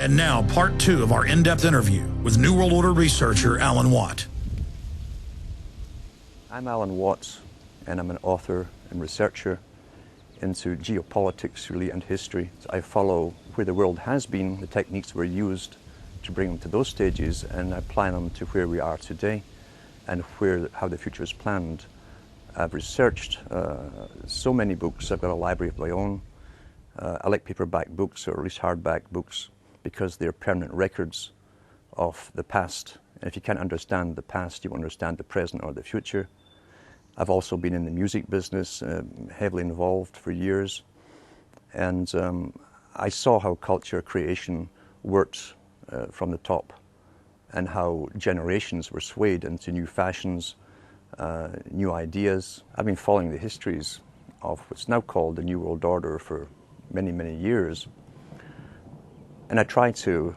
And now, part 2 of our in-depth interview with New World Order researcher Alan Watt. I'm Alan Watt, and I'm an author and researcher into geopolitics, really, and history. I follow where the world has been, the techniques that were used to bring them to those stages, and I apply them to where we are today and how the future is planned. I've researched so many books. I've got a library of my own. I like paperback books, or at least hardback books, because they're permanent records of the past. And if you can't understand the past, you won't understand the present or the future. I've also been in the music business, heavily involved for years. And I saw how culture creation worked from the top, and how generations were swayed into new fashions, new ideas. I've been following the histories of what's now called the New World Order for many, many years. And I try to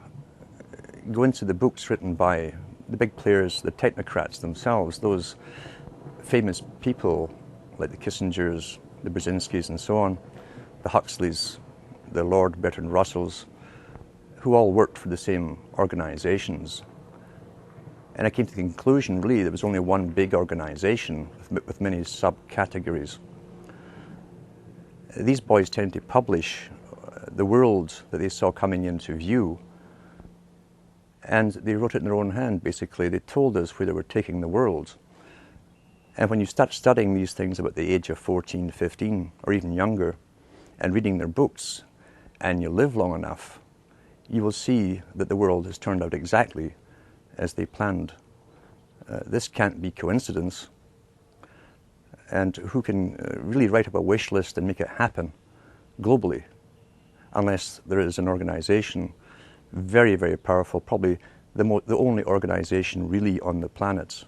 go into the books written by the big players, the technocrats themselves, those famous people like the Kissingers, the Brzezinskis and so on, the Huxleys, the Lord Bertrand Russells, who all worked for the same organizations. And I came to the conclusion, really, there was only one big organization with many subcategories. These boys tended to publish the world that they saw coming into view, and they wrote it in their own hand, basically. They told us where they were taking the world. And when you start studying these things about the age of 14, 15, or even younger, and reading their books, and you live long enough, you will see that the world has turned out exactly as they planned. This can't be coincidence. And who can really write up a wish list and make it happen globally, unless there is an organization very, very powerful, probably the only organization really on the planet,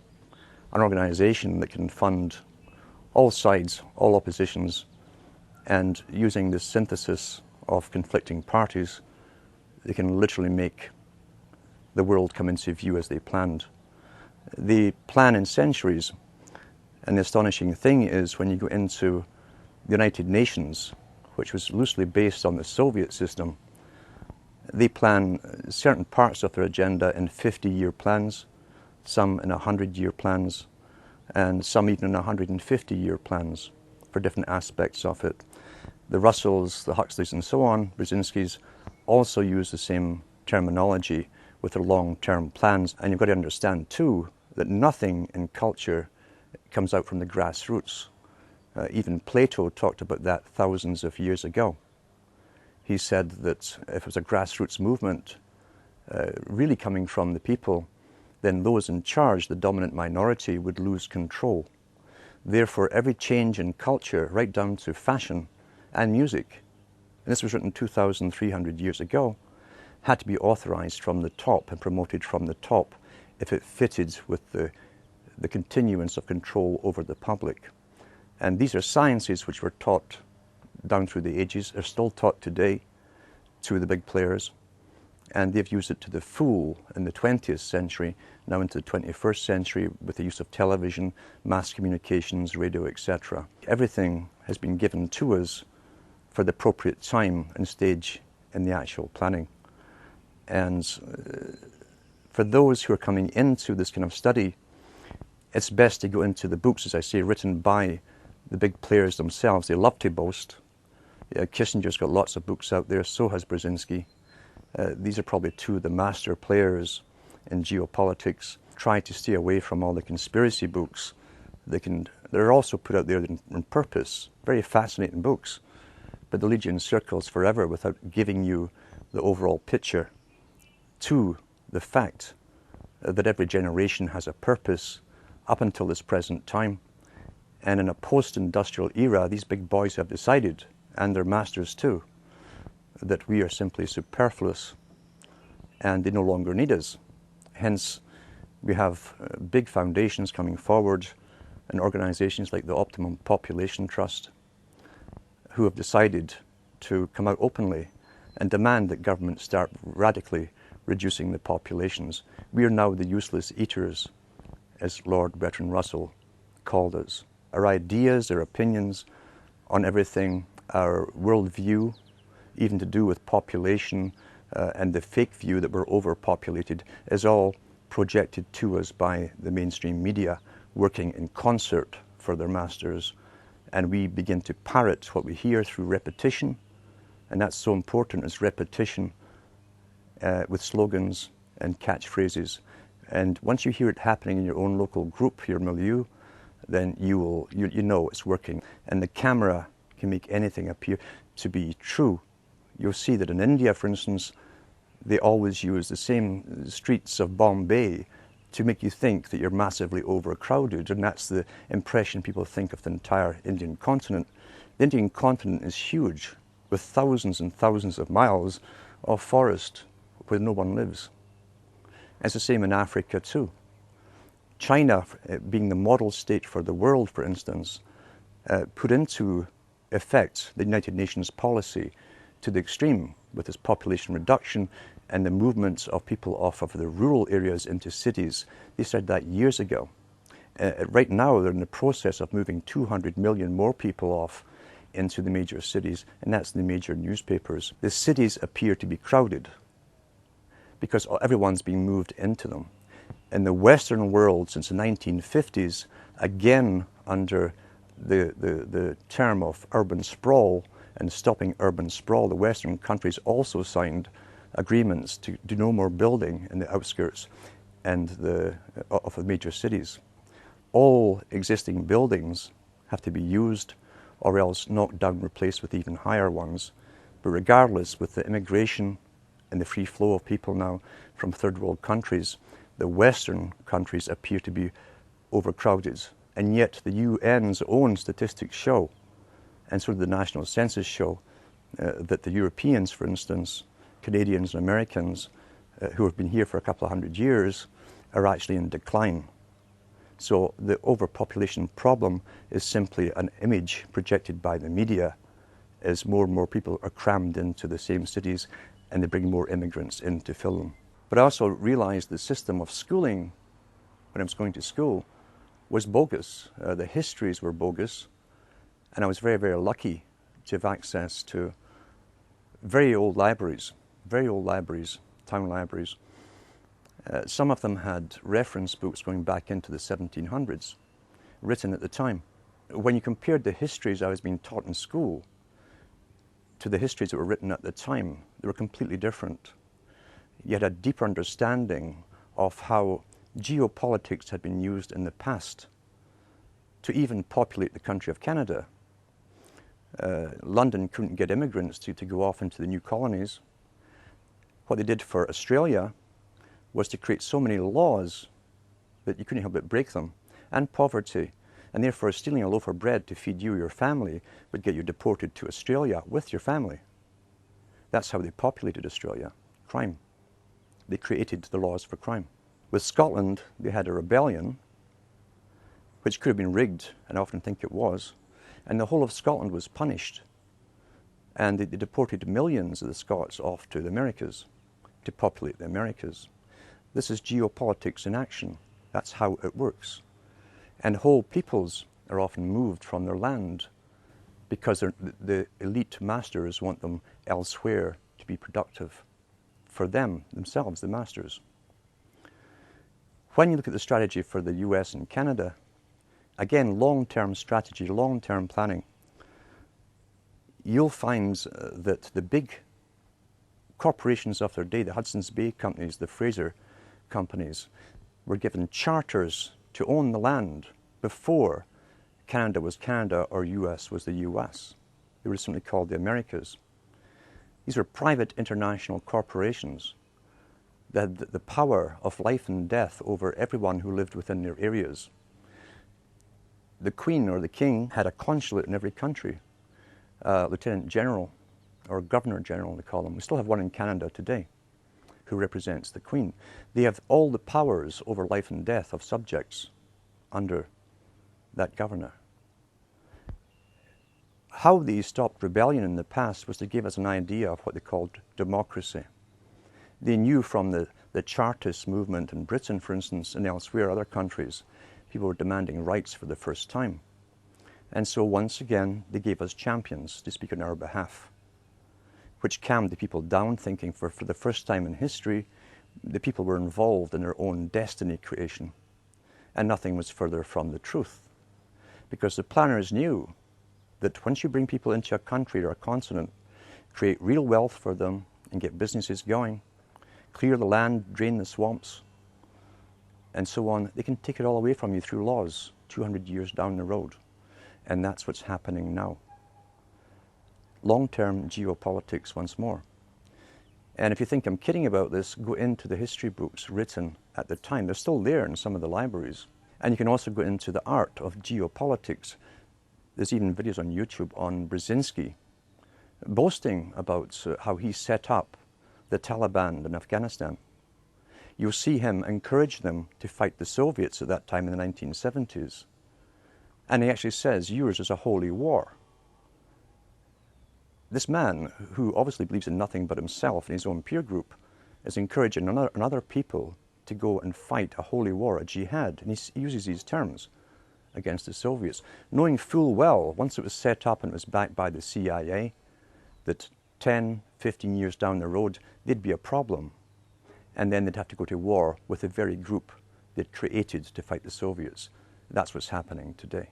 an organization that can fund all sides, all oppositions, and using the synthesis of conflicting parties, they can literally make the world come into view as they planned. They plan in centuries, and the astonishing thing is when you go into the United Nations, which was loosely based on the Soviet system, they plan certain parts of their agenda in 50-year plans, some in 100-year plans, and some even in 150-year plans for different aspects of it. The Russells, the Huxleys and so on, Brzezinskis, also use the same terminology with their long-term plans. And you've got to understand too that nothing in culture comes out from the grassroots. Even Plato talked about that thousands of years ago. He said that if it was a grassroots movement really coming from the people, then those in charge, the dominant minority, would lose control. Therefore, every change in culture, right down to fashion and music, and this was written 2,300 years ago, had to be authorized from the top and promoted from the top if it fitted with the continuance of control over the public. And these are sciences which were taught down through the ages, are still taught today to the big players, and they've used it to the full in the 20th century, now into the 21st century with the use of television, mass communications, radio, etc. Everything has been given to us for the appropriate time and stage in the actual planning. And for those who are coming into this kind of study, it's best to go into the books, as I say, written by the big players themselves. They love to boast. Kissinger's got lots of books out there, so has Brzezinski. These are probably two of the master players in geopolitics. Try to stay away from all the conspiracy books. They're also put out there on purpose, very fascinating books, but they'll lead you in circles forever without giving you the overall picture to the fact that every generation has a purpose up until this present time. And in a post-industrial era, these big boys have decided, and their masters too, that we are simply superfluous and they no longer need us. Hence, we have big foundations coming forward and organizations like the Optimum Population Trust who have decided to come out openly and demand that governments start radically reducing the populations. We are now the useless eaters, as Lord Bertrand Russell called us. Our ideas, our opinions on everything, our worldview, even to do with population, and the fake view that we're overpopulated is all projected to us by the mainstream media working in concert for their masters. And we begin to parrot what we hear through repetition. And that's so important, is repetition with slogans and catchphrases. And once you hear it happening in your own local group, your milieu, then you know it's working. And the camera can make anything appear to be true. You'll see that in India, for instance, they always use the same streets of Bombay to make you think that you're massively overcrowded, and that's the impression people think of the entire Indian continent. The Indian continent is huge, with thousands and thousands of miles of forest where no one lives. It's the same in Africa too. China, being the model state for the world, for instance, put into effect the United Nations policy to the extreme with its population reduction and the movement of people off of the rural areas into cities. They started that years ago. Right now, they're in the process of moving 200 million more people off into the major cities, and that's the major newspapers. The cities appear to be crowded because everyone's being moved into them. In the Western world, since the 1950s, again under the term of urban sprawl and stopping urban sprawl, the Western countries also signed agreements to do no more building in the outskirts and of the major cities. All existing buildings have to be used or else knocked down, replaced with even higher ones. But regardless, with the immigration and the free flow of people now from third world countries, the Western countries appear to be overcrowded. And yet the UN's own statistics show, and so do the national census show, that the Europeans, for instance, Canadians and Americans who have been here for a couple of hundred years are actually in decline. So the overpopulation problem is simply an image projected by the media as more and more people are crammed into the same cities and they bring more immigrants in to fill them. But I also realized the system of schooling when I was going to school was bogus. The histories were bogus, and I was very, very lucky to have access to very old libraries, town libraries. Some of them had reference books going back into the 1700s, written at the time. When you compared the histories I was being taught in school to the histories that were written at the time, they were completely different. You had a deeper understanding of how geopolitics had been used in the past to even populate the country of Canada. London couldn't get immigrants to go off into the new colonies. What they did for Australia was to create so many laws that you couldn't help but break them, and poverty, and therefore stealing a loaf of bread to feed you or your family would get you deported to Australia with your family. That's how they populated Australia, crime. They created the laws for crime. With Scotland, they had a rebellion, which could have been rigged, and I often think it was, and the whole of Scotland was punished. And they deported millions of the Scots off to the Americas to populate the Americas. This is geopolitics in action. That's how it works. And whole peoples are often moved from their land because the elite masters want them elsewhere to be productive for themselves, the masters. When you look at the strategy for the US and Canada, again, long-term strategy, long-term planning, you'll find that the big corporations of their day, the Hudson's Bay companies, the Fraser companies, were given charters to own the land before Canada was Canada or US was the US. They were simply called the Americas. These were private international corporations that had the power of life and death over everyone who lived within their areas. The Queen or the King had a consulate in every country, Lieutenant General or Governor General, they call them. We still have one in Canada today who represents the Queen. They have all the powers over life and death of subjects under that governor. How they stopped rebellion in the past was to give us an idea of what they called democracy. They knew from the Chartist movement in Britain, for instance, and elsewhere, other countries, people were demanding rights for the first time. And so once again, they gave us champions to speak on our behalf. which calmed the people down, thinking for the first time in history, the people were involved in their own destiny creation. And nothing was further from the truth. Because the planners knew that once you bring people into a country or a continent, create real wealth for them and get businesses going, clear the land, drain the swamps, and so on, they can take it all away from you through laws 200 years down the road. And that's what's happening now. Long-term geopolitics once more. And if you think I'm kidding about this, go into the history books written at the time. They're still there in some of the libraries. And you can also go into the art of geopolitics. There's even videos on YouTube on Brzezinski boasting about how he set up the Taliban in Afghanistan. You'll see him encourage them to fight the Soviets at that time in the 1970s. And he actually says, yours is a holy war. This man, who obviously believes in nothing but himself and his own peer group, is encouraging other people to go and fight a holy war, a jihad. And he uses these terms against the Soviets, knowing full well, once it was set up and it was backed by the CIA, that 10, 15 years down the road, there'd be a problem. And then they'd have to go to war with the very group they'd created to fight the Soviets. That's what's happening today.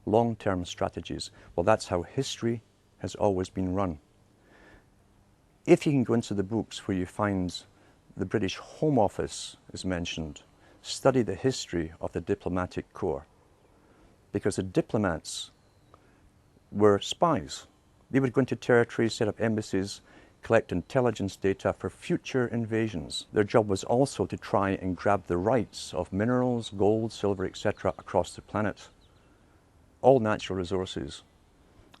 Long-term strategies. Well, that's how history has always been run. If you can go into the books where you find the British Home Office is mentioned, study the history of the diplomatic corps. Because the diplomats were spies. They would go into territories, set up embassies, collect intelligence data for future invasions. Their job was also to try and grab the rights of minerals, gold, silver, etc. across the planet. All natural resources.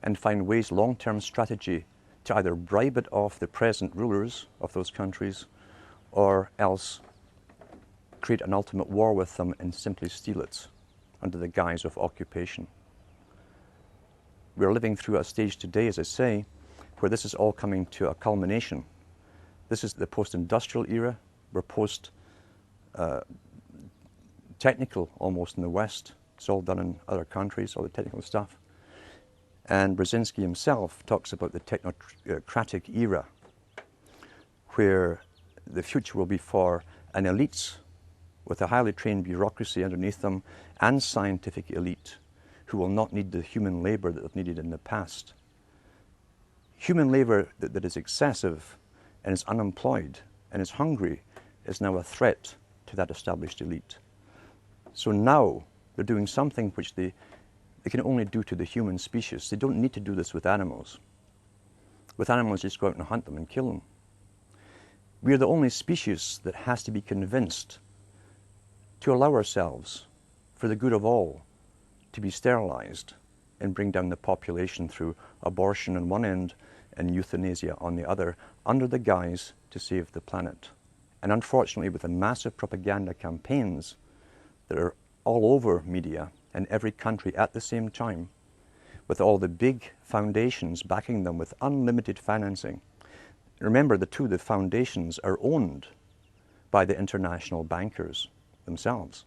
And find ways, long-term strategy, to either bribe it off the present rulers of those countries or else create an ultimate war with them and simply steal it under the guise of occupation. We're living through a stage today, as I say, where this is all coming to a culmination. This is the post-industrial era. We're post-technical almost in the West. It's all done in other countries, all the technical stuff. And Brzezinski himself talks about the technocratic era, where the future will be for an elite with a highly trained bureaucracy underneath them and scientific elite who will not need the human labor that they've needed in the past. Human labor that is excessive and is unemployed and is hungry is now a threat to that established elite. So now they're doing something which they can only do to the human species. They don't need to do this with animals. With animals, just go out and hunt them and kill them. We are the only species that has to be convinced to allow ourselves, for the good of all, to be sterilized and bring down the population through abortion on one end and euthanasia on the other, under the guise to save the planet. And unfortunately, with the massive propaganda campaigns that are all over media in every country at the same time, with all the big foundations backing them with unlimited financing. Remember, the foundations are owned by the international bankers themselves.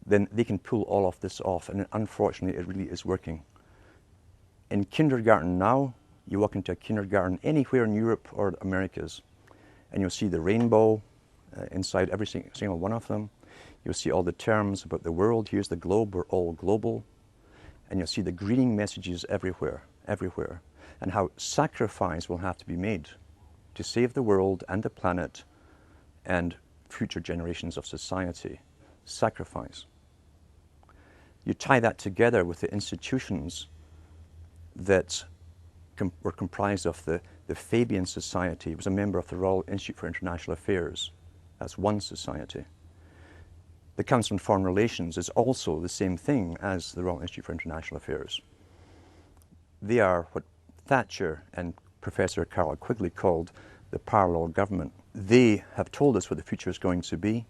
Then they can pull all of this off, and unfortunately it really is working. In kindergarten now, you walk into a kindergarten anywhere in Europe or the Americas, and you'll see the rainbow inside every single one of them. You'll see all the terms about the world. Here's the globe, we're all global. And you'll see the greening messages everywhere, everywhere. And how sacrifice will have to be made to save the world and the planet and future generations of society. Sacrifice. You tie that together with the institutions that were comprised of the Fabian Society. It was a member of the Royal Institute for International Affairs. That's one society. The Council on Foreign Relations is also the same thing as the Royal Institute for International Affairs. They are what Thatcher and Professor Carroll Quigley called the parallel government. They have told us what the future is going to be.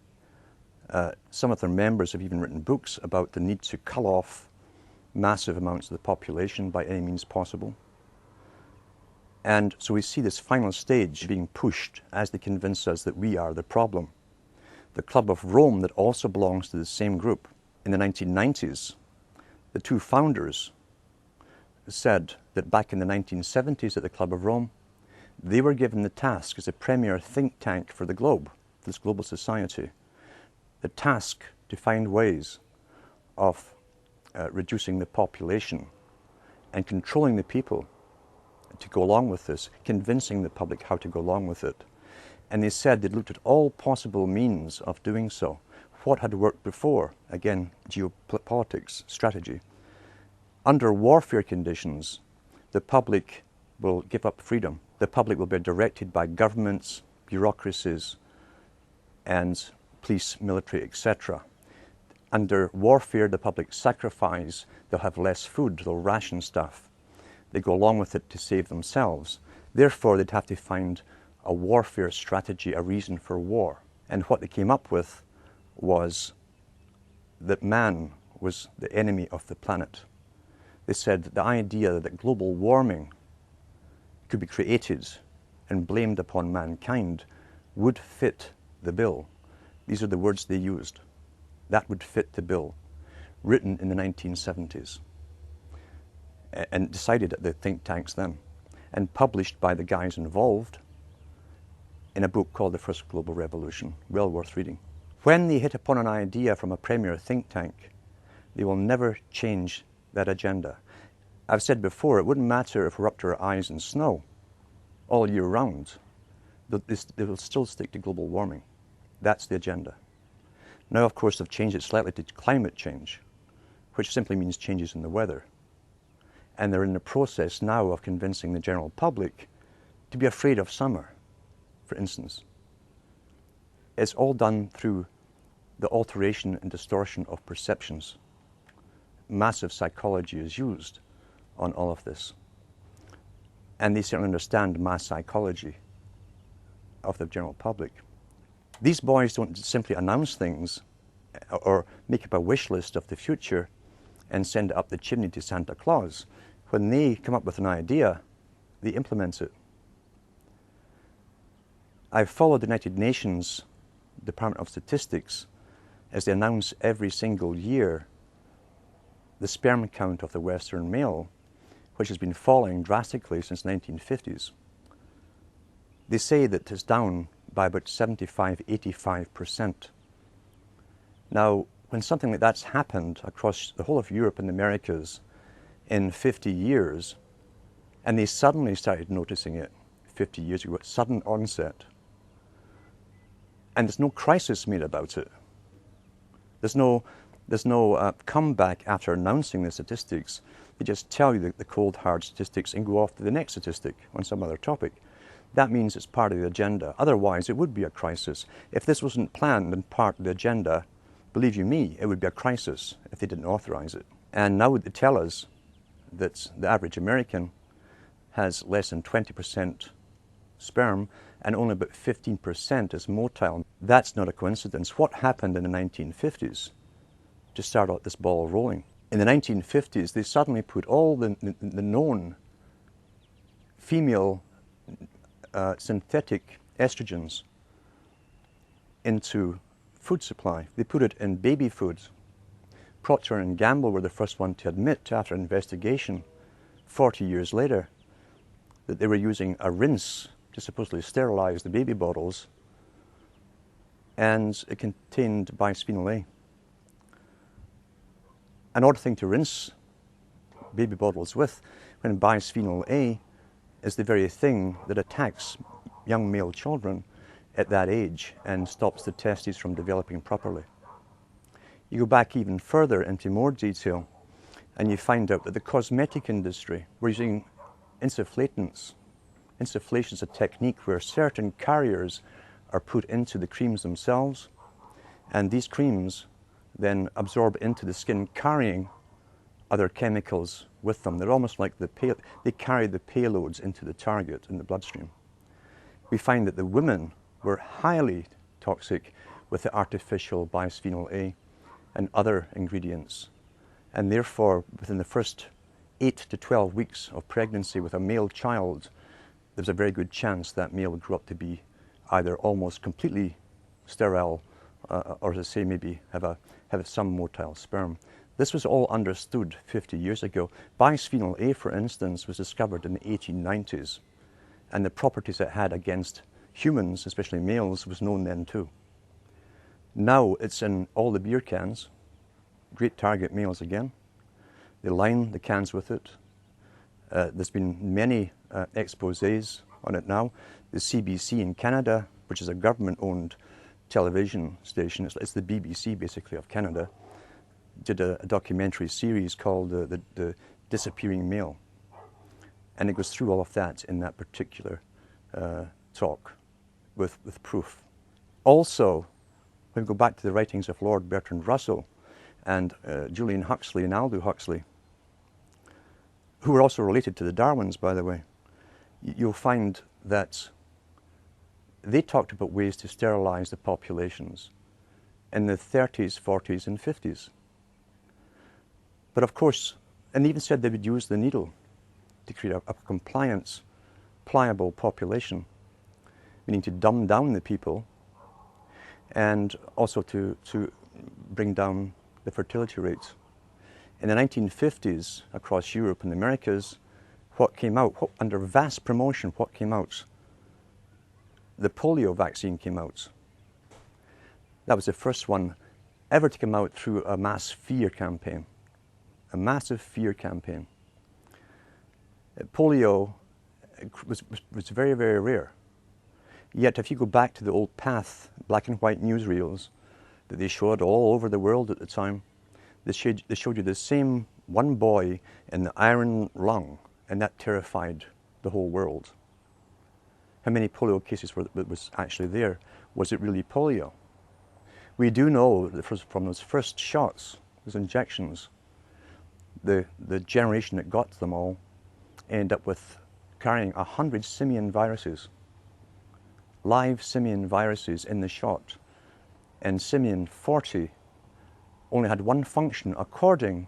Some of their members have even written books about the need to cull off massive amounts of the population by any means possible. And so we see this final stage being pushed as they convince us that we are the problem. The Club of Rome, that also belongs to the same group. In the 1990s, the two founders said that back in the 1970s at the Club of Rome, they were given the task as a premier think tank for the globe, this global society, the task to find ways of reducing the population and controlling the people to go along with this, convincing the public how to go along with it. And they said they'd looked at all possible means of doing so. What had worked before? Again, geopolitics, strategy. Under warfare conditions, the public will give up freedom. The public will be directed by governments, bureaucracies, and police, military, etc. Under warfare, the public sacrifice. They'll have less food, they'll ration stuff. They go along with it to save themselves. Therefore, they'd have to find a warfare strategy, a reason for war. And what they came up with was that man was the enemy of the planet. They said that the idea that global warming could be created and blamed upon mankind would fit the bill. These are the words they used. That would fit the bill, written in the 1970s, and decided at the think tanks then, and published by the guys involved in a book called The First Global Revolution, well worth reading. When they hit upon an idea from a premier think tank, they will never change that agenda. I've said before, it wouldn't matter if we're up to our eyes in snow all year round. They will still stick to global warming. That's the agenda. Now, of course, they've changed it slightly to climate change, which simply means changes in the weather. And they're in the process now of convincing the general public to be afraid of summer, for instance. It's all done through the alteration and distortion of perceptions. Massive psychology is used on all of this. And they certainly understand mass psychology of the general public. These boys don't simply announce things or make up a wish list of the future and send it up the chimney to Santa Claus. When they come up with an idea, they implement it. I've followed the United Nations Department of Statistics as they announce every single year the sperm count of the Western male, which has been falling drastically since the 1950s. They say that it's down by about 75–85%. Now, when something like that's happened across the whole of Europe and the Americas in 50 years, and they suddenly started noticing it 50 years ago, sudden onset, and there's no crisis made about it. There's no comeback after announcing the statistics. They just tell you the cold, hard statistics and go off to the next statistic on some other topic. That means it's part of the agenda. Otherwise, it would be a crisis. If this wasn't planned and part of the agenda, believe you me, it would be a crisis if they didn't authorize it. And now they tell us that the average American has less than 20% sperm and only about 15% is motile. That's not a coincidence. What happened in the 1950s to start out this ball rolling? In the 1950s, they suddenly put all the known female synthetic estrogens into food supply. They put it in baby foods. Procter & Gamble were the first one to admit, after investigation 40 years later, that they were using a rinse to supposedly sterilize the baby bottles, and it contained bisphenol A. An odd thing to rinse baby bottles with, when bisphenol A is the very thing that attacks young male children at that age and stops the testes from developing properly. You go back even further into more detail and you find out that the cosmetic industry were using insufflatants. Insufflation is a technique where certain carriers are put into the creams themselves, and these creams then absorb into the skin, carrying other chemicals with them. They're almost like they carry the payloads into the target in the bloodstream. We find that the women were highly toxic with the artificial bisphenol A and other ingredients, and therefore within the first 8 to 12 weeks of pregnancy with a male child, there's a very good chance that male would grow up to be either almost completely sterile or, as I say, maybe have some motile sperm. This was all understood 50 years ago. Bisphenol A, for instance, was discovered in the 1890s, and the properties it had against humans, especially males, was known then too. Now it's in all the beer cans. Great target males again. They line the cans with it. There's been many exposés on it now. The CBC in Canada, which is a government-owned television station, it's the BBC basically of Canada, did a documentary series called the Disappearing Male. And it goes through all of that in that particular talk with proof. Also, when we go back to the writings of Lord Bertrand Russell and Julian Huxley and Aldous Huxley, who were also related to the Darwins, by the way, you'll find that they talked about ways to sterilize the populations in the 30s, 40s, and 50s. But of course, and they even said they would use the needle to create a compliance, pliable population, meaning to dumb down the people and also to bring down the fertility rates. In the 1950s, across Europe and the Americas, what came out, under vast promotion, what came out? The polio vaccine came out. That was the first one ever to come out through a mass fear campaign, a massive fear campaign. Polio was very, very rare. Yet if you go back to the old PATH black and white newsreels that they showed all over the world at the time, they showed you the same one boy in the iron lung, and that terrified the whole world. How many polio cases was actually there? Was it really polio? We do know that from those first shots, those injections, the generation that got them all ended up with carrying 100 simian viruses, live simian viruses in the shot. And simian 40 only had one function according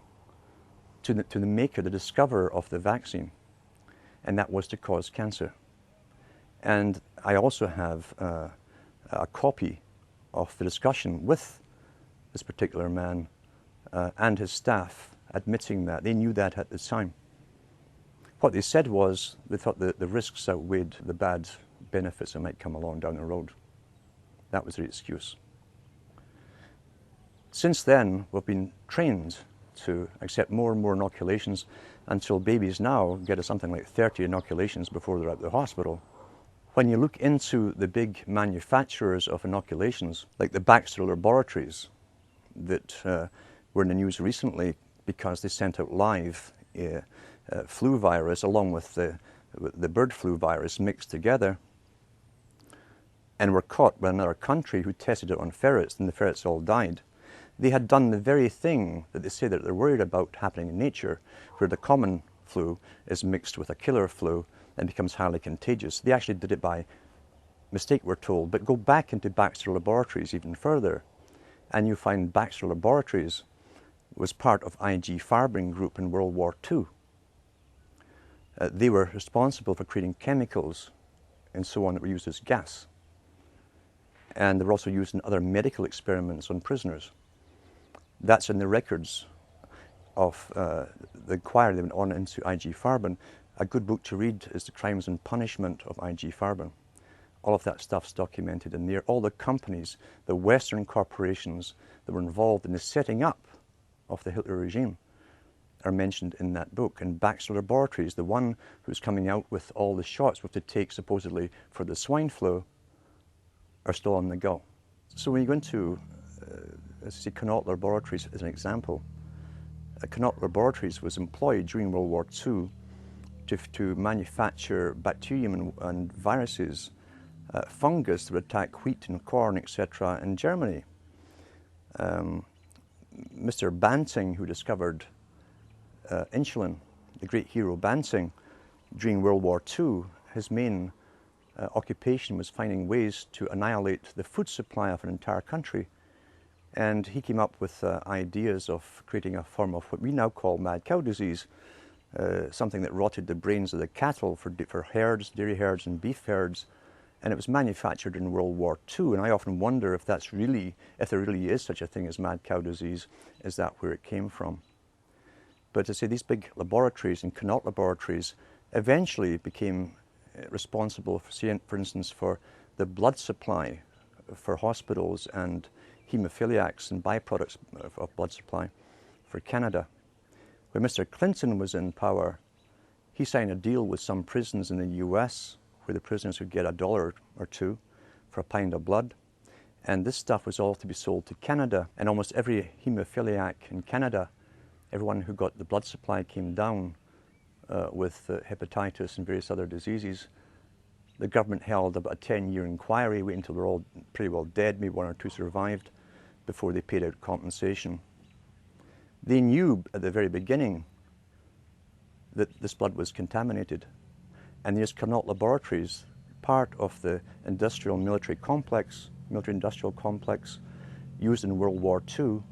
to the maker, the discoverer of the vaccine, and that was to cause cancer. And I also have a copy of the discussion with this particular man and his staff admitting that. They knew that at the time. What they said was they thought that the risks outweighed the bad benefits that might come along down the road. That was their excuse. Since then, we've been trained to accept more and more inoculations until babies now get something like 30 inoculations before they're at the hospital. When you look into the big manufacturers of inoculations, like the Baxter Laboratories that were in the news recently because they sent out live flu virus along with the bird flu virus mixed together, and were caught by another country who tested it on ferrets, and the ferrets all died. They had done the very thing that they say that they're worried about happening in nature, where the common flu is mixed with a killer flu and becomes highly contagious. They actually did it by mistake, we're told. But go back into Baxter Laboratories even further, and you find Baxter Laboratories was part of IG Farben Group in World War II. They were responsible for creating chemicals and so on that were used as gas. And they were also used in other medical experiments on prisoners. That's in the records of the inquiry that went on into IG Farben. A good book to read is The Crimes and Punishment of IG Farben. All of that stuff's documented in there. All the companies, the Western corporations that were involved in the setting up of the Hitler regime are mentioned in that book. And Baxter Laboratories, the one who's coming out with all the shots we have to take supposedly for the swine flu, are still on the go. So when you go into, let's say, Connaught Laboratories as an example, Connaught Laboratories was employed during World War II to manufacture bacterium and viruses, fungus that would attack wheat and corn, etc. in Germany. Mr. Banting, who discovered insulin, the great hero Banting, during World War II, his main occupation was finding ways to annihilate the food supply of an entire country. And he came up with ideas of creating a form of what we now call mad cow disease, something that rotted the brains of the cattle for herds, dairy herds and beef herds, and it was manufactured in World War II. And I often wonder if there really is such a thing as mad cow disease. Is that where it came from? But to say these big laboratories and Connaught laboratories eventually became responsible for instance, for the blood supply for hospitals and haemophiliacs and byproducts of blood supply for Canada. When Mr. Clinton was in power, he signed a deal with some prisons in the US where the prisoners would get $1 or $2 for a pint of blood. And this stuff was all to be sold to Canada. And almost every haemophiliac in Canada, everyone who got the blood supply came down with hepatitis and various other diseases. The government held about a 10-year inquiry, waiting until they're all pretty well dead, maybe 1 or 2 survived, before they paid out compensation. They knew at the very beginning that this blood was contaminated. And these Connaught laboratories, part of the industrial military industrial complex used in World War II,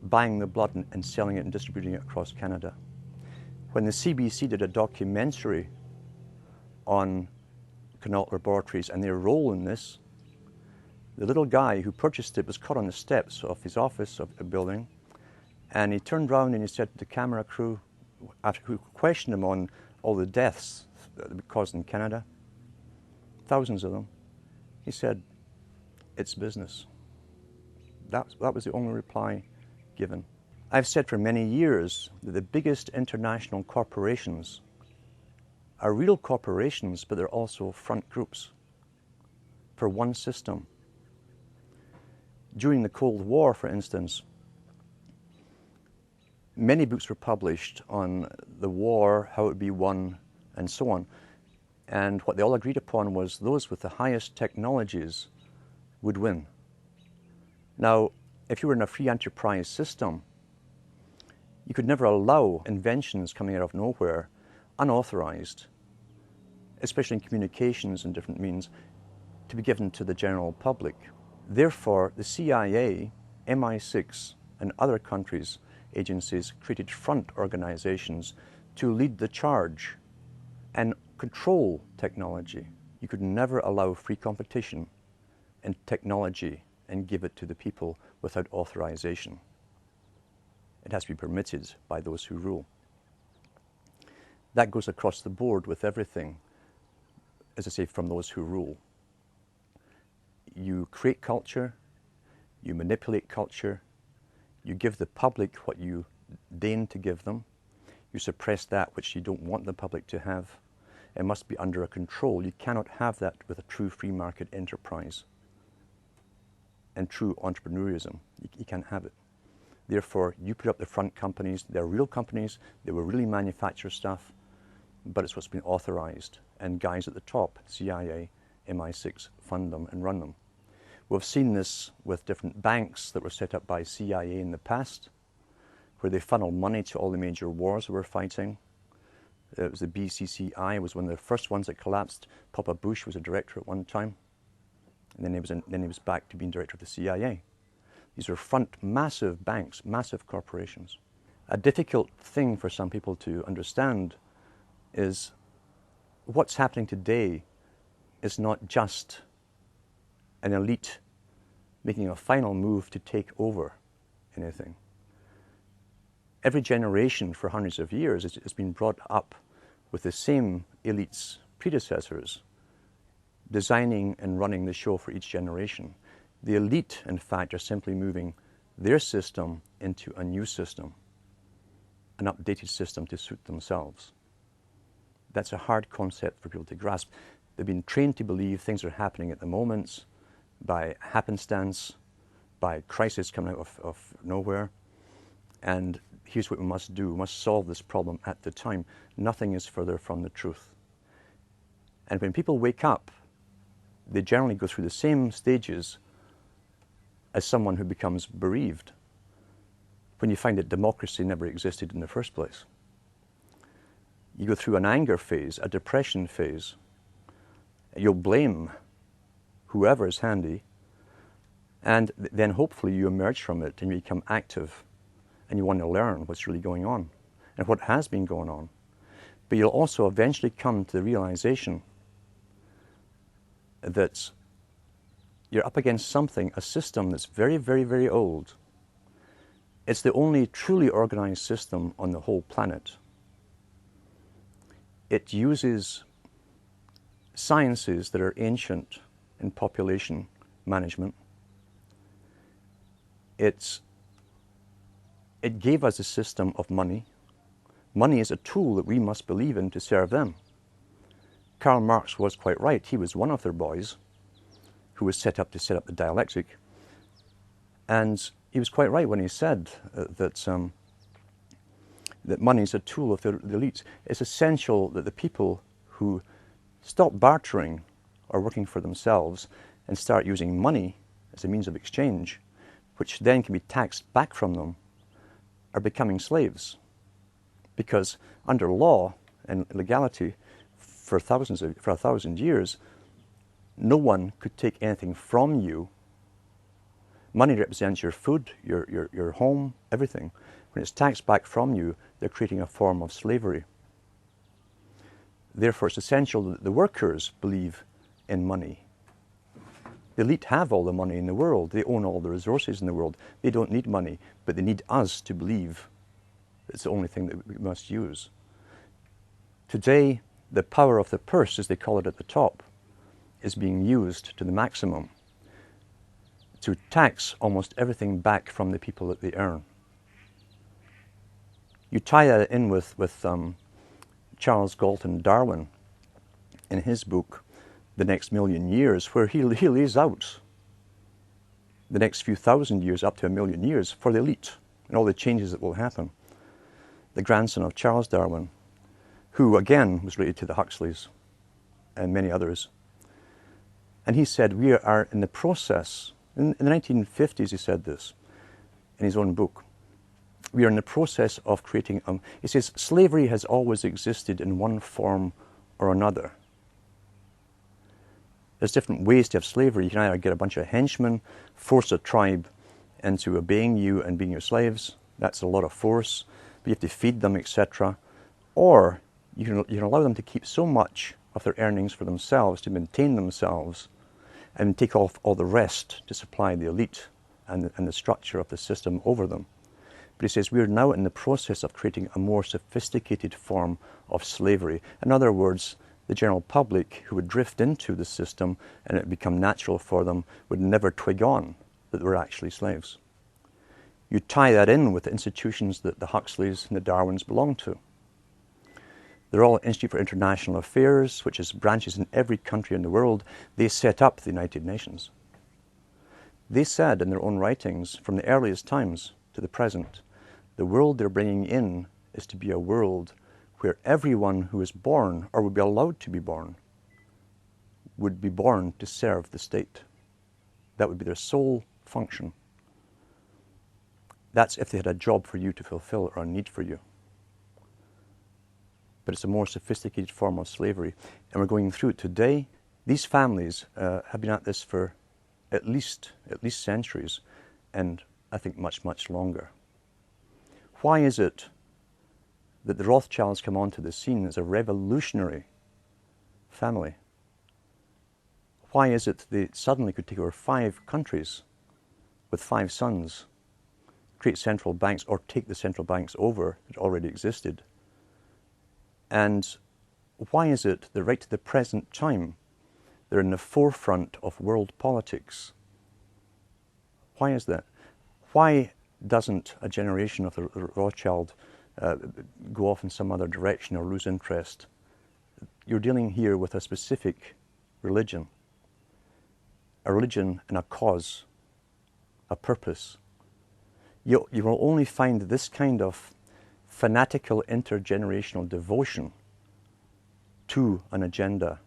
buying the blood and selling it and distributing it across Canada. When the CBC did a documentary on Connaught laboratories and their role in this, the little guy who purchased it was caught on the steps of his office of a building, and he turned around and he said to the camera crew, after who questioned him on all the deaths that were caused in Canada, thousands of them, he said, "It's business." That was the only reply given. I've said for many years that the biggest international corporations are real corporations, but they're also front groups for one system. During the Cold War, for instance, many books were published on the war, how it would be won, and so on. And what they all agreed upon was those with the highest technologies would win. Now, if you were in a free enterprise system, you could never allow inventions coming out of nowhere, unauthorized, especially in communications and different means, to be given to the general public. Therefore, the CIA, MI6, and other countries' agencies created front organizations to lead the charge and control technology. You could never allow free competition in technology and give it to the people without authorization. It has to be permitted by those who rule. That goes across the board with everything, as I say, from those who rule. You create culture, you manipulate culture, you give the public what you deign to give them, you suppress that which you don't want the public to have. It must be under a control. You cannot have that with a true free market enterprise and true entrepreneurism. You can't have it. Therefore, you put up the front companies. They're real companies. They will really manufacture stuff, but it's what's been authorized. And guys at the top, CIA, MI6, fund them and run them. We've seen this with different banks that were set up by CIA in the past, where they funneled money to all the major wars we were fighting. It was the BCCI, was one of the first ones that collapsed. Papa Bush was a director at one time, and then he was back to being director of the CIA. These are front massive banks, massive corporations. A difficult thing for some people to understand is what's happening today is not just an elite making a final move to take over anything. Every generation for hundreds of years has been brought up with the same elite's predecessors designing and running the show for each generation. The elite, in fact, are simply moving their system into a new system, an updated system to suit themselves. That's a hard concept for people to grasp. They've been trained to believe things are happening at the moment by happenstance, by crisis coming out of nowhere. And here's what we must do. We must solve this problem at the time. Nothing is further from the truth. And when people wake up, they generally go through the same stages as someone who becomes bereaved when you find that democracy never existed in the first place. You go through an anger phase, a depression phase. You'll blame whoever is handy, and then hopefully you emerge from it and you become active and you want to learn what's really going on and what has been going on. But you'll also eventually come to the realization that you're up against something, a system that's very, very, very old. It's the only truly organized system on the whole planet. It uses sciences that are ancient in population management. It gave us a system of money. Money is a tool that we must believe in to serve them. Karl Marx was quite right. He was one of their boys who was set up to set up the dialectic. And he was quite right when he said that money is a tool of the elites. It's essential that the people who stop bartering or working for themselves and start using money as a means of exchange, which then can be taxed back from them, are becoming slaves. Because under law and legality, for 1,000 years, no one could take anything from you. Money represents your food, your home, everything. When it's taxed back from you, they're creating a form of slavery. Therefore, it's essential that the workers believe in money. The elite have all the money in the world. They own all the resources in the world. They don't need money, but they need us to believe it's the only thing that we must use. Today, the power of the purse, as they call it at the top, is being used to the maximum to tax almost everything back from the people that they earn. You tie that in with Charles Galton Darwin in his book, The Next Million Years, where he lays out the next few thousand years, up to 1,000,000 years, for the elite and all the changes that will happen. The grandson of Charles Darwin, who again was related to the Huxleys and many others. And he said, we are in the process, in the 1950s he said this in his own book, we are in the process of creating, he says, slavery has always existed in one form or another. There's different ways to have slavery. You can either get a bunch of henchmen, force a tribe into obeying you and being your slaves. That's a lot of force. But you have to feed them, etc. Or you can allow them to keep so much of their earnings for themselves, to maintain themselves, and take off all the rest to supply the elite and the structure of the system over them. But he says we are now in the process of creating a more sophisticated form of slavery. In other words, the general public who would drift into the system and it would become natural for them would never twig on that they were actually slaves. You tie that in with the institutions that the Huxleys and the Darwins belong to. The Royal Institute for International Affairs, which has branches in every country in the world, they set up the United Nations. They said in their own writings, from the earliest times to the present, the world they're bringing in is to be a world where everyone who is born, or would be allowed to be born, would be born to serve the state. That would be their sole function. That's if they had a job for you to fulfill or a need for you. But it's a more sophisticated form of slavery. And we're going through it today. These families have been at this for at least centuries, and I think much, much longer. Why is it that the Rothschilds come onto the scene as a revolutionary family? Why is it they suddenly could take over 5 countries with 5 sons, create central banks, or take the central banks over that already existed? And why is it that right to the present time they're in the forefront of world politics? Why is that? Why doesn't a generation of the Rothschild go off in some other direction or lose interest? You're dealing here with a specific religion. A religion and a cause, a purpose. You will only find this kind of fanatical intergenerational devotion to an agenda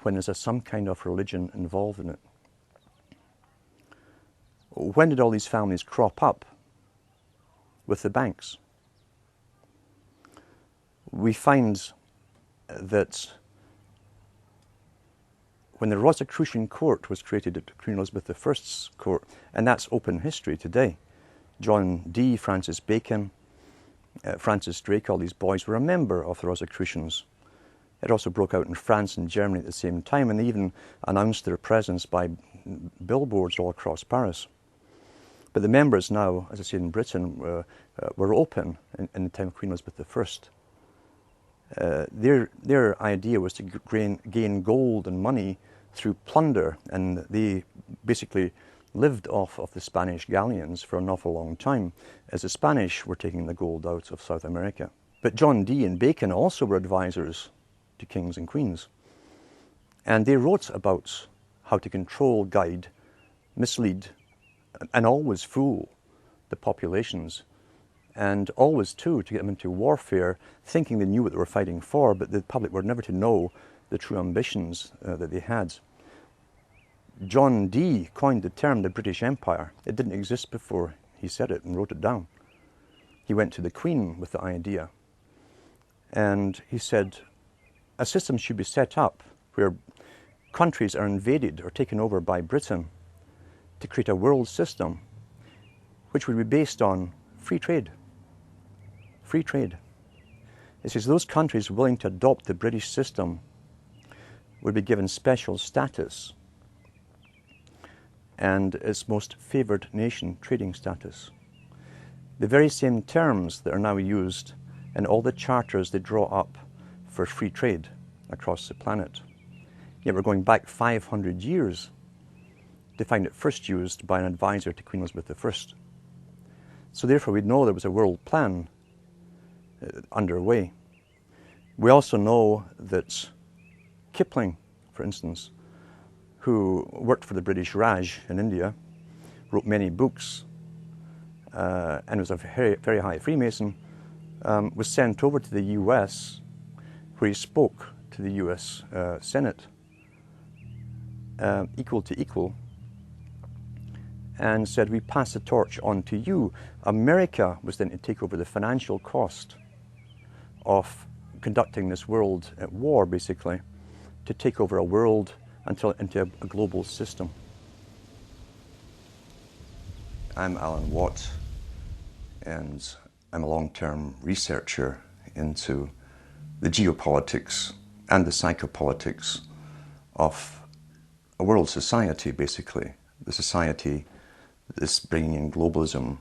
when there's some kind of religion involved in it. When did all these families crop up? With the banks. We find that when the Rosicrucian court was created at Queen Elizabeth I's court, and that's open history today, John Dee, Francis Bacon, Francis Drake, all these boys were a member of the Rosicrucians. It also broke out in France and Germany at the same time, and they even announced their presence by billboards all across Paris. But the members now, as I said, in Britain, were open in the time of Queen Elizabeth I. Their idea was to gain gold and money through plunder, and they basically lived off of the Spanish galleons for an awful long time, as the Spanish were taking the gold out of South America. But John Dee and Bacon also were advisors to kings and queens, and they wrote about how to control, guide, mislead, and always fool the populations, and always, too, to get them into warfare, thinking they knew what they were fighting for, but the public were never to know the true ambitions that they had. John Dee coined the term the British Empire. It didn't exist before he said it and wrote it down. He went to the Queen with the idea, and he said, a system should be set up where countries are invaded or taken over by Britain to create a world system which would be based on free trade. Free trade. It says those countries willing to adopt the British system would be given special status and its most favoured nation trading status. The very same terms that are now used in all the charters they draw up for free trade across the planet. Yet we're going back 500 years to find it first used by an advisor to Queen Elizabeth I. So therefore we know there was a world plan underway. We also know that Kipling, for instance, who worked for the British Raj in India, wrote many books, and was a very, very high Freemason, was sent over to the US, where he spoke to the US Senate, equal to equal, and said, we pass the torch on to you. America was then to take over the financial cost of conducting this world at war, basically, to take over a world into a global system. I'm Alan Watt, and I'm a long-term researcher into the geopolitics and the psychopolitics of a world society, basically, the society that's bringing in globalism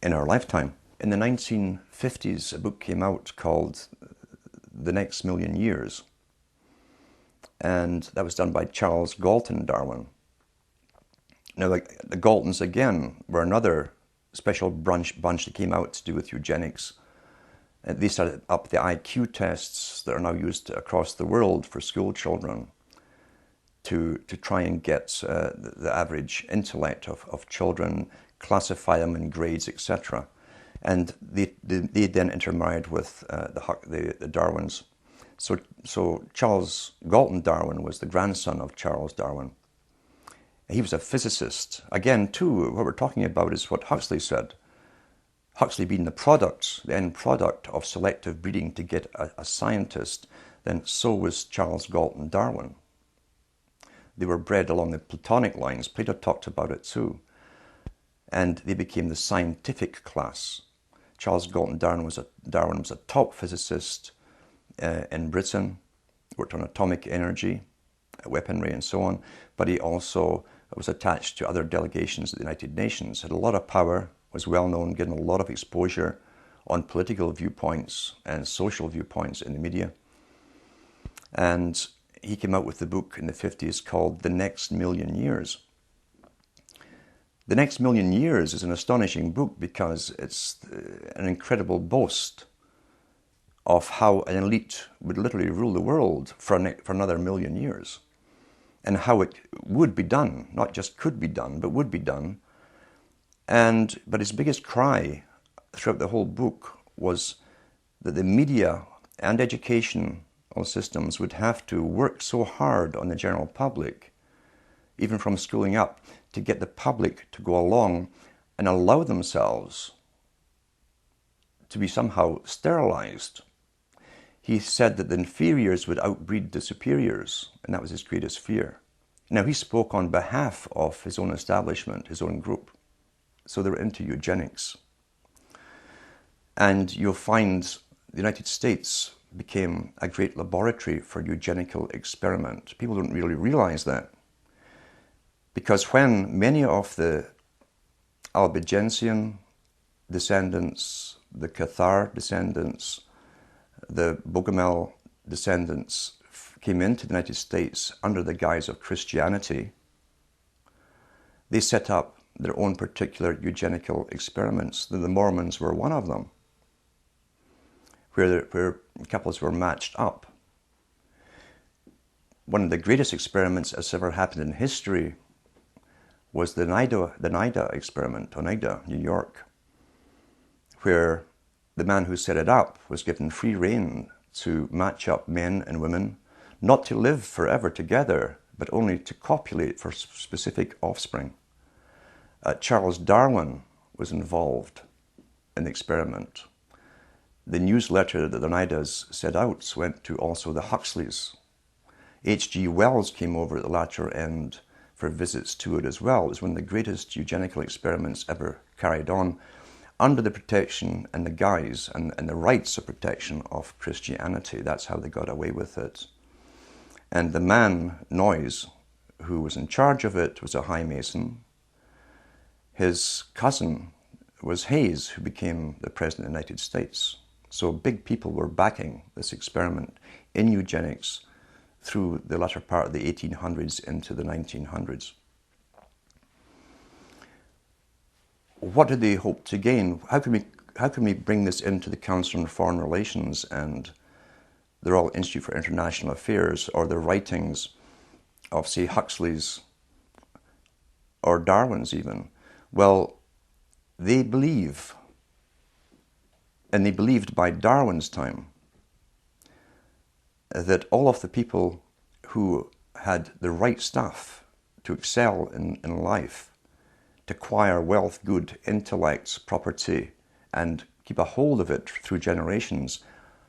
in our lifetime. In the 1950s, a book came out called The Next Million Years, and that was done by Charles Galton Darwin. Now, like the Galtons, again, were another special bunch that came out to do with eugenics. And they started up the IQ tests that are now used across the world for school children to try and get the average intellect of children, classify them in grades, etc. And they then intermarried with the Darwins. So Charles Galton Darwin was the grandson of Charles Darwin. He was a physicist. Again, too, what we're talking about is what Huxley said. Huxley being the end product of selective breeding to get a scientist, then so was Charles Galton Darwin. They were bred along the Platonic lines. Plato talked about it too. And they became the scientific class. Charles Galton Darwin was a top physicist in Britain, worked on atomic energy, weaponry and so on, but he also was attached to other delegations at the United Nations, had a lot of power, was well known, given a lot of exposure on political viewpoints and social viewpoints in the media. And he came out with the book in the 50s called The Next Million Years. The Next Million Years is an astonishing book because it's an incredible boast of how an elite would literally rule the world for another million years, and how it would be done, not just could be done, but would be done. But his biggest cry throughout the whole book was that the media and educational systems would have to work so hard on the general public, even from schooling up, to get the public to go along and allow themselves to be somehow sterilized. He said that the inferiors would outbreed the superiors, and that was his greatest fear. Now, he spoke on behalf of his own establishment, his own group. So they were into eugenics. And you'll find the United States became a great laboratory for eugenical experiment. People don't really realize that. Because when many of the Albigensian descendants, the Cathar descendants, the Bogomil descendants came into the United States under the guise of Christianity, they set up their own particular eugenical experiments. The Mormons were one of them, where couples were matched up. One of the greatest experiments that's ever happened in history was the NIDA experiment, Oneida, New York, where the man who set it up was given free rein to match up men and women, not to live forever together, but only to copulate for specific offspring. Charles Darwin was involved in the experiment. The newsletter that the Oneidas set out went to also the Huxleys. H.G. Wells came over at the latter end for visits to it as well. It was one of the greatest eugenical experiments ever carried on under the protection and the guise and the rights of protection of Christianity. That's how they got away with it. And the man, Noyes, who was in charge of it, was a high Mason. His cousin was Hayes, who became the President of the United States. So big people were backing this experiment in eugenics through the latter part of the 1800s into the 1900s. What did they hope to gain? How can we bring this into the Council on Foreign Relations and the Royal Institute for International Affairs, or the writings of, say, Huxley's or Darwin's even? Well, they believe, and they believed by Darwin's time, that all of the people who had the right stuff to excel in life, to acquire wealth, good, intellects, property, and keep a hold of it through generations,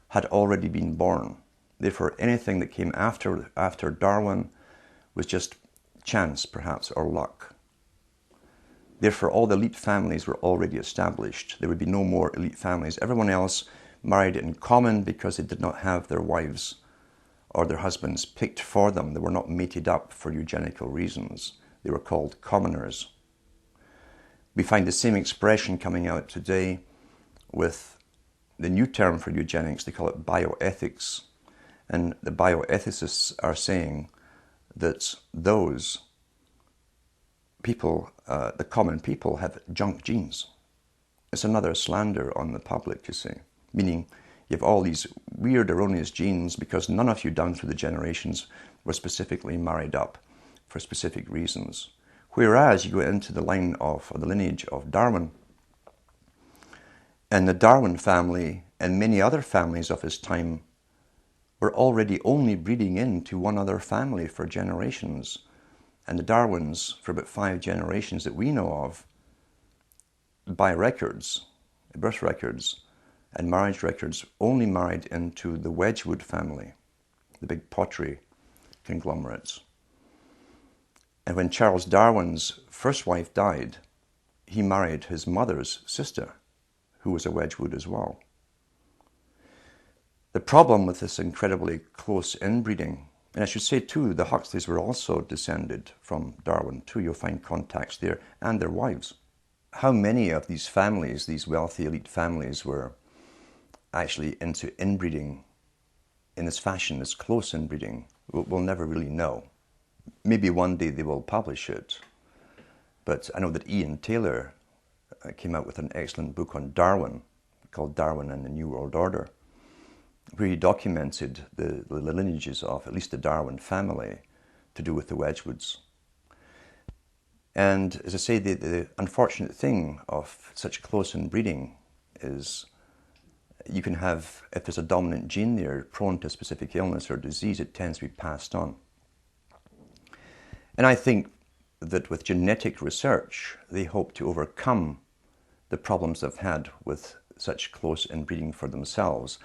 had already been born. Therefore, anything that came after Darwin was just chance, perhaps, or luck. Therefore, all the elite families were already established. There would be no more elite families. Everyone else married in common because they did not have their wives or their husbands picked for them. They were not mated up for eugenical reasons. They were called commoners. We find the same expression coming out today with the new term for eugenics. They call it bioethics. And the bioethicists are saying that those people, the common people, have junk genes. It's another slander on the public, you see. Meaning you have all these weird, erroneous genes because none of you down through the generations were specifically married up for specific reasons. Whereas you go into the line of, or the lineage of Darwin, and the Darwin family and many other families of his time were already only breeding into one other family for generations. And the Darwins, for about 5 generations that we know of, by records, birth records, and marriage records, only married into the Wedgwood family, the big pottery conglomerates. And when Charles Darwin's first wife died, he married his mother's sister, who was a Wedgwood as well. The problem with this incredibly close inbreeding, and I should say too, the Huxleys were also descended from Darwin too. You'll find contacts there, and their wives. How many of these families, these wealthy elite families, were actually into inbreeding in this fashion, this close inbreeding, we'll never really know. Maybe one day they will publish it. But I know that Ian Taylor came out with an excellent book on Darwin called Darwin and the New World Order, where he documented the lineages of at least the Darwin family to do with the Wedgwoods. And as I say, the unfortunate thing of such close inbreeding is you can have, if there's a dominant gene there prone to a specific illness or disease, it tends to be passed on. And I think that with genetic research, they hope to overcome the problems they've had with such close inbreeding for themselves.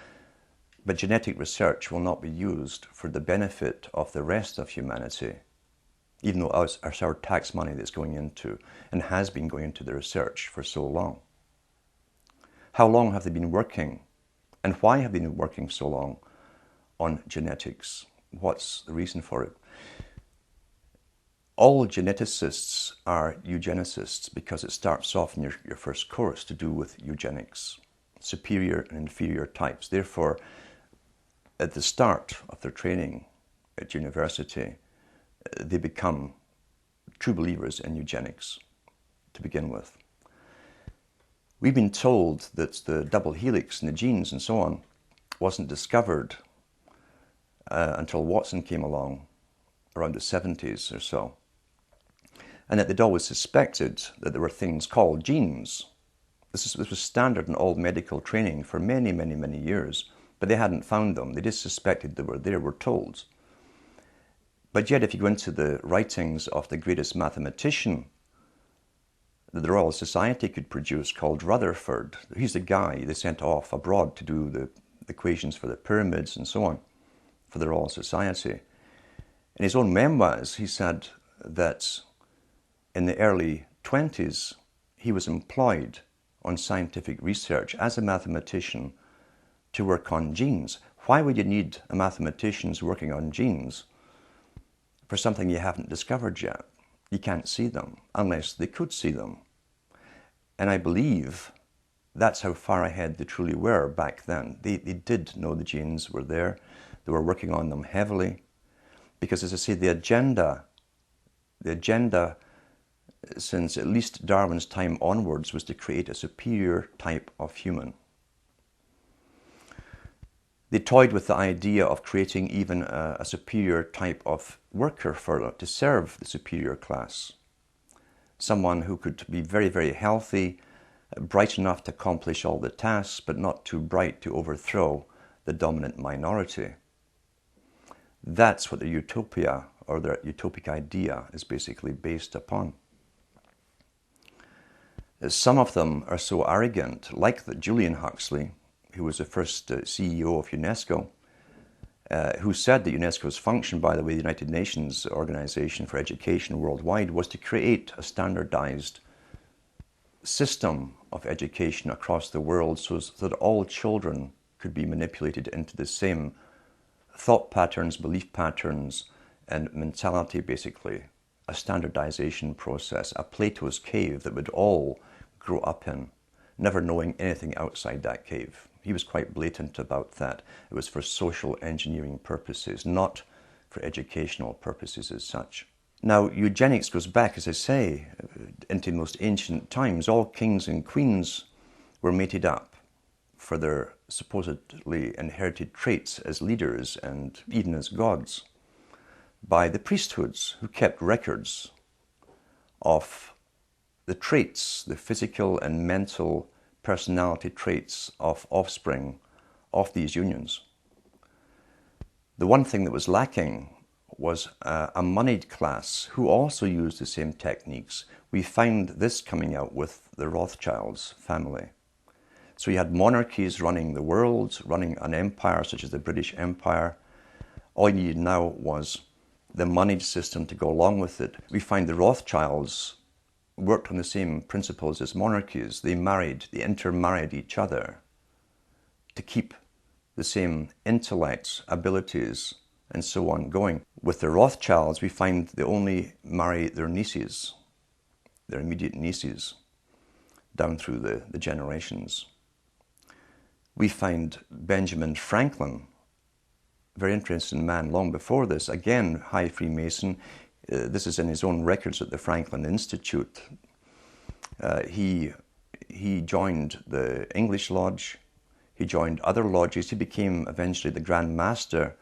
But genetic research will not be used for the benefit of the rest of humanity, even though it's our tax money that's going into and has been going into the research for so long. How long have they been working? And why have they been working so long on genetics. What's the reason for it? All geneticists are eugenicists because it starts off in your first course to do with eugenics, superior and inferior types. Therefore, at the start of their training at university, they become true believers in eugenics to begin with. We've been told that the double helix in the genes and so on wasn't discovered until Watson came along around the 70s or so, and that they'd always suspected that there were things called genes. This was standard in all medical training for many, many, many years, but they hadn't found them. They just suspected they were there, we're told. But yet, if you go into the writings of the greatest mathematician that the Royal Society could produce, called Rutherford, he's the guy they sent off abroad to do the equations for the pyramids and so on for the Royal Society. In his own memoirs, he said that in the early 20s, he was employed on scientific research as a mathematician to work on genes. Why would you need a mathematician working on genes for something you haven't discovered yet? You can't see them unless they could see them. And I believe that's how far ahead they truly were back then. They did know the genes were there. They were working on them heavily. Because, as I say, the agenda since at least Darwin's time onwards was to create a superior type of human. They toyed with the idea of creating even a superior type of worker to serve the superior class. Someone who could be very, very healthy, bright enough to accomplish all the tasks, but not too bright to overthrow the dominant minority. That's what the utopia, or the utopic idea, is basically based upon. Some of them are so arrogant, like Julian Huxley, who was the first CEO of UNESCO, who said that UNESCO's function, by the way, the United Nations Organization for Education worldwide, was to create a standardized system of education across the world so that all children could be manipulated into the same thought patterns, belief patterns, and mentality, basically. A standardization process, a Plato's cave that would all grow up in, never knowing anything outside that cave. He was quite blatant about that. It was for social engineering purposes, not for educational purposes as such. Now, eugenics goes back, as I say, into the most ancient times. All kings and queens were mated up for their supposedly inherited traits as leaders and even as gods by the priesthoods, who kept records of the traits, the physical and mental personality traits of offspring of these unions. The one thing that was lacking was a moneyed class who also used the same techniques. We find this coming out with the Rothschilds family. So you had monarchies running the world, running an empire such as the British Empire. All you needed now was the moneyed system to go along with it. We find the Rothschilds worked on the same principles as monarchies. They intermarried each other to keep the same intellects, abilities, and so on going. With the Rothschilds, we find they only marry their nieces, their immediate nieces, down through the generations. We find Benjamin Franklin, very interesting man long before this, again, high Freemason. This is in his own records at the Franklin Institute. He joined the English Lodge. He joined other lodges. He became eventually the Grand Master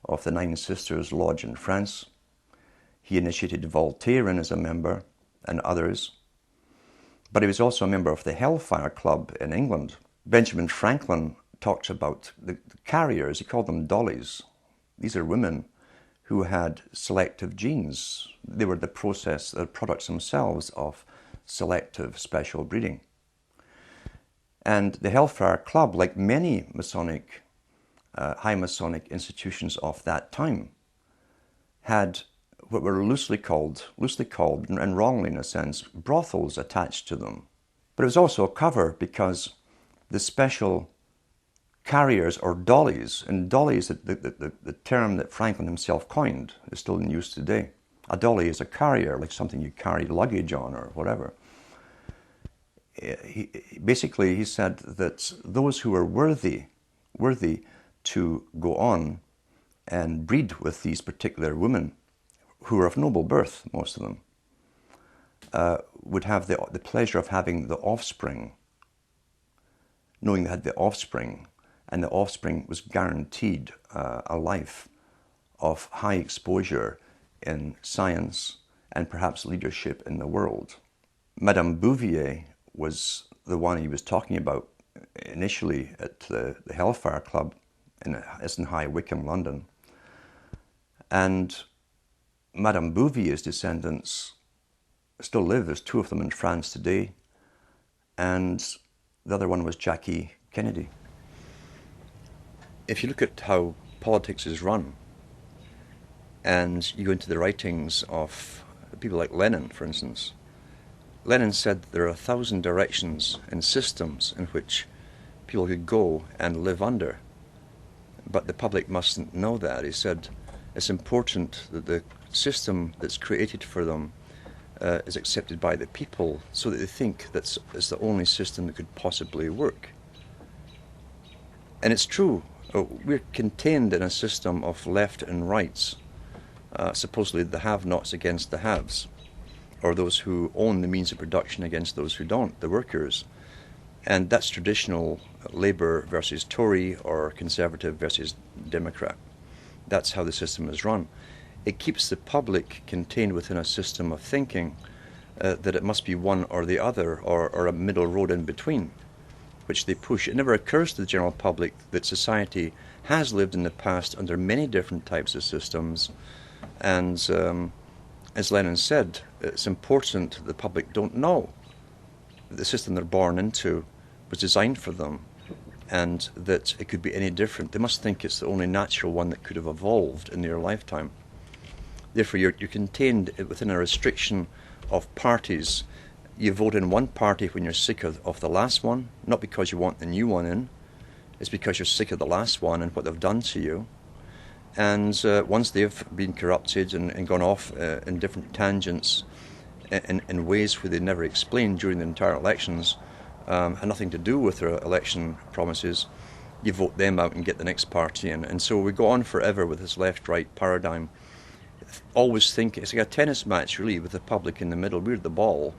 of the Nine Sisters Lodge in France. He initiated Voltairean as a member and others. But he was also a member of the Hellfire Club in England. Benjamin Franklin talks about the carriers. He called them dollies. These are women who had selective genes. They were the products themselves of selective special breeding. And the Hellfire Club, like many Masonic, high Masonic institutions of that time, had what were loosely called, and wrongly in a sense, brothels attached to them. But it was also a cover because the special carriers or dollies, and dolly is the term that Franklin himself coined, is still in use today. A dolly is a carrier, like something you carry luggage on or whatever. Basically, he said that those who are worthy to go on and breed with these particular women, who are of noble birth, most of them, would have the pleasure of having the offspring, knowing they had the offspring, and the offspring was guaranteed a life of high exposure in science and perhaps leadership in the world. Madame Bouvier was the one he was talking about initially at the Hellfire Club in High Wycombe, London. And Madame Bouvier's descendants still live. There's 2 of them in France today. And the other one was Jackie Kennedy. If you look at how politics is run, and you go into the writings of people like Lenin, for instance, Lenin said there are 1,000 directions and systems in which people could go and live under. But the public mustn't know that. He said it's important that the system that's created for them is accepted by the people, so that they think that's the only system that could possibly work. And it's true. We're contained in a system of left and rights, supposedly the have-nots against the haves, or those who own the means of production against those who don't, the workers. And that's traditional Labour versus Tory, or Conservative versus Democrat. That's how the system is run. It keeps the public contained within a system of thinking that it must be one or the other, or a middle road in between, which they push. It never occurs to the general public that society has lived in the past under many different types of systems. And as Lenin said, it's important that the public don't know that the system they're born into was designed for them, and that it could be any different. They must think it's the only natural one that could have evolved in their lifetime. Therefore, you're contained within a restriction of parties. You vote in one party when you're sick of the last one, not because you want the new one in. It's because you're sick of the last one and what they've done to you. And once they've been corrupted and gone off in different tangents in ways where they never explained during the entire elections, had nothing to do with their election promises, you vote them out and get the next party in. And so we go on forever with this left-right paradigm. Always think it's like a tennis match, really, with the public in the middle. We're the ball,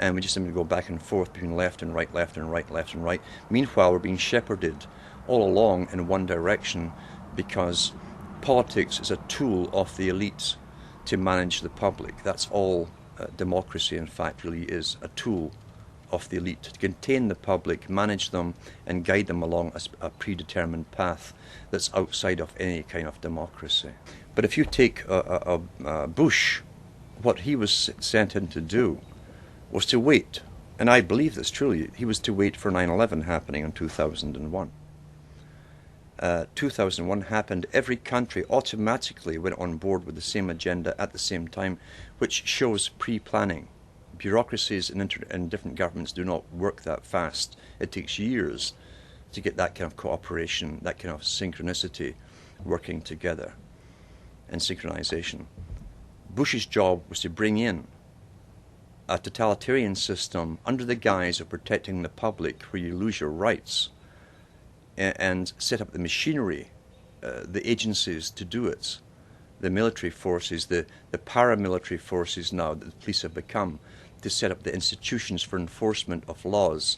and we just seem to go back and forth between left and right, left and right, left and right. Meanwhile, we're being shepherded all along in one direction, because politics is a tool of the elites to manage the public. That's all democracy, in fact, really is, a tool of the elite to contain the public, manage them, and guide them along a predetermined path that's outside of any kind of democracy. But if you take Bush, what he was sent in to do was to wait, and I believe this truly, he was to wait for 9/11 happening in 2001. 2001 happened, every country automatically went on board with the same agenda at the same time, which shows pre-planning. Bureaucracies in different governments do not work that fast. It takes years to get that kind of cooperation, that kind of synchronicity working together, and synchronization. Bush's job was to bring in a totalitarian system under the guise of protecting the public, where you lose your rights, and set up the machinery, the agencies to do it, the military forces, the paramilitary forces now that the police have become, to set up the institutions for enforcement of laws.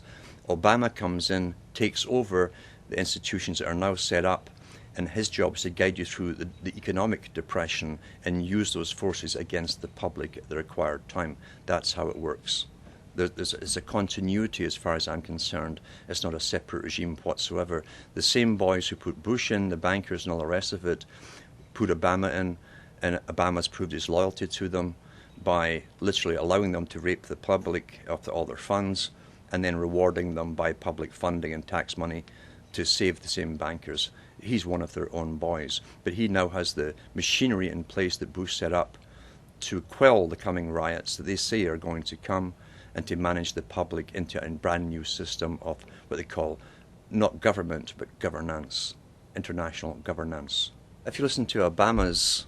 Obama comes in, takes over the institutions that are now set up, and his job is to guide you through the economic depression and use those forces against the public at the required time. That's how it works. There's a continuity as far as I'm concerned. It's not a separate regime whatsoever. The same boys who put Bush in, the bankers and all the rest of it, put Obama in, and Obama's proved his loyalty to them by literally allowing them to rape the public of all their funds, and then rewarding them by public funding and tax money to save the same bankers. He's one of their own boys, but he now has the machinery in place that Bush set up to quell the coming riots that they say are going to come, and to manage the public into a brand new system of what they call not government, but governance, international governance. If you listen to Obama's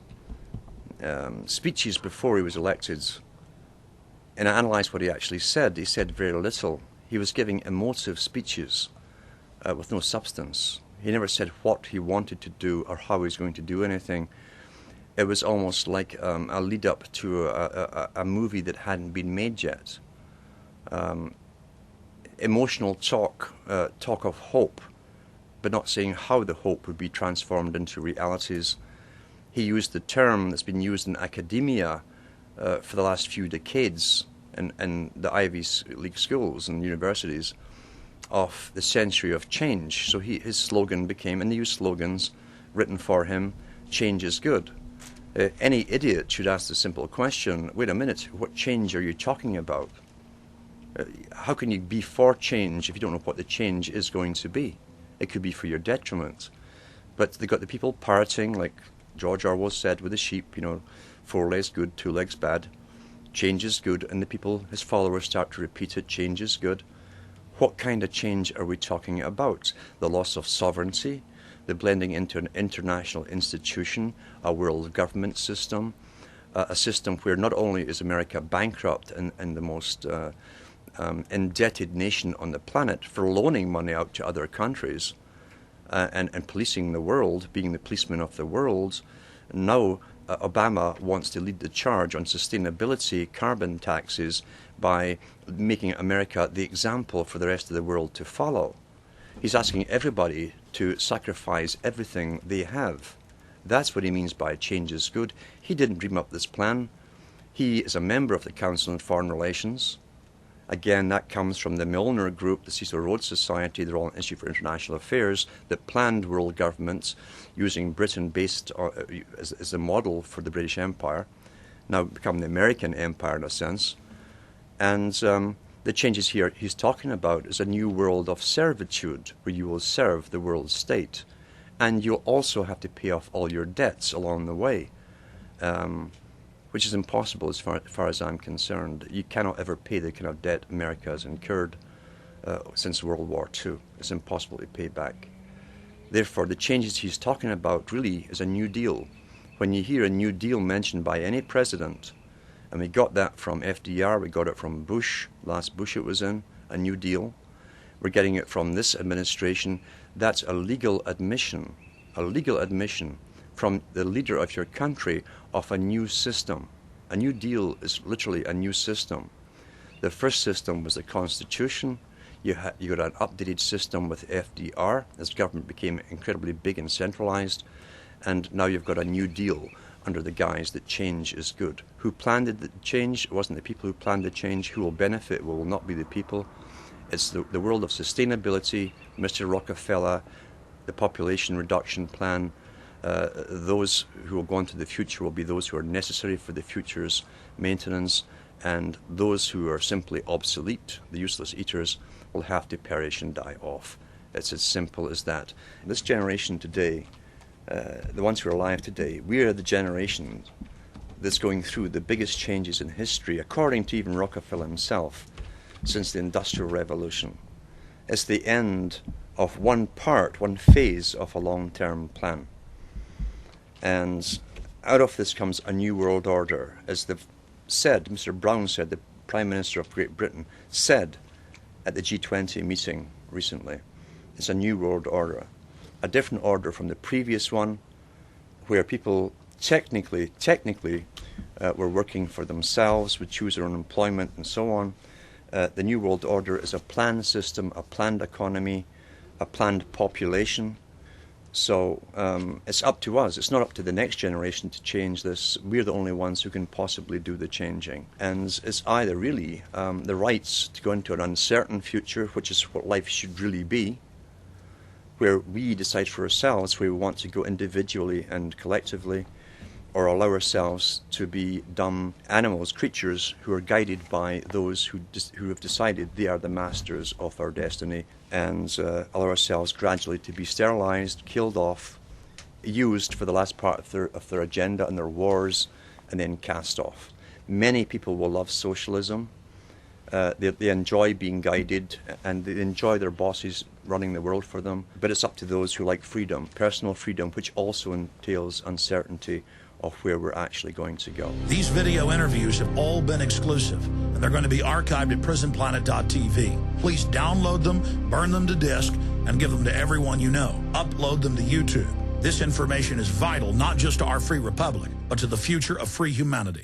speeches before he was elected, and I analysed what he actually said, he said very little. He was giving emotive speeches with no substance. He never said what he wanted to do or how he was going to do anything. It was almost like a lead-up to a movie that hadn't been made yet. Emotional talk of hope, but not saying how the hope would be transformed into realities. He used the term that's been used in academia for the last few decades in the Ivy League schools and universities of the century of change. So his slogan became, and they use slogans written for him, change is good. Any idiot should ask the simple question, wait a minute, what change are you talking about? How can you be for change if you don't know what the change is going to be? It could be for your detriment. But they got the people parroting, like George Orwell said with the sheep, 4 legs good, 2 legs bad. Change is good, and the people, his followers, start to repeat it, change is good. What kind of change are we talking about? The loss of sovereignty, the blending into an international institution, a world government system, a system where not only is America bankrupt and the most indebted nation on the planet for loaning money out to other countries and policing the world, being the policeman of the world, now Obama wants to lead the charge on sustainability, carbon taxes, by making America the example for the rest of the world to follow. He's asking everybody to sacrifice everything they have. That's what he means by change is good. He didn't dream up this plan. He is a member of the Council on Foreign Relations. Again, that comes from the Milner Group, the Cecil Rhodes Society, the Royal Institute for International Affairs, that planned world governments using Britain based as a model for the British Empire, now become the American Empire in a sense. And the changes here he's talking about is a new world of servitude, where you will serve the world state. And you'll also have to pay off all your debts along the way, which is impossible as far as I'm concerned. You cannot ever pay the kind of debt America has incurred since World War II. It's impossible to pay back. Therefore, the changes he's talking about really is a New Deal. When you hear a New Deal mentioned by any president, and we got that from FDR, we got it from Bush, last Bush it was in, a New Deal. We're getting it from this administration. That's a legal admission from the leader of your country of a new system. A New Deal is literally a new system. The first system was the Constitution. You got an updated system with FDR as government became incredibly big and centralized. And now you've got a New Deal under the guise that change is good. Who planned the change? It wasn't the people who planned the change. Who will benefit will not be the people. It's the world of sustainability, Mr. Rockefeller, the population reduction plan. Those who will go into the future will be those who are necessary for the future's maintenance, and those who are simply obsolete, the useless eaters, will have to perish and die off. It's as simple as that. This generation today, the ones who are alive today, we are the generation that's going through the biggest changes in history, according to even Rockefeller himself, since the Industrial Revolution. It's the end of one phase of a long-term plan. And out of this comes a new world order. As they've said, Mr. Brown said, the Prime Minister of Great Britain, said at the G20 meeting recently, it's a new world order. A different order from the previous one, where people technically were working for themselves, would choose their own employment and so on. The New World Order is a planned system, a planned economy, a planned population. So it's up to us. It's not up to the next generation to change this. We're the only ones who can possibly do the changing. And it's either really the rights to go into an uncertain future, which is what life should really be, where we decide for ourselves where we want to go individually and collectively, or allow ourselves to be dumb animals, creatures who are guided by those who have decided they are the masters of our destiny, and allow ourselves gradually to be sterilized, killed off, used for the last part of their agenda and their wars, and then cast off. Many people will love socialism. They enjoy being guided, and they enjoy their bosses running the world for them. But it's up to those who like freedom, personal freedom, which also entails uncertainty of where we're actually going to go. These video interviews have all been exclusive, and they're going to be archived at prisonplanet.tv. Please download them, burn them to disk, and give them to everyone you know. Upload them to YouTube. This information is vital not just to our free republic, but to the future of free humanity.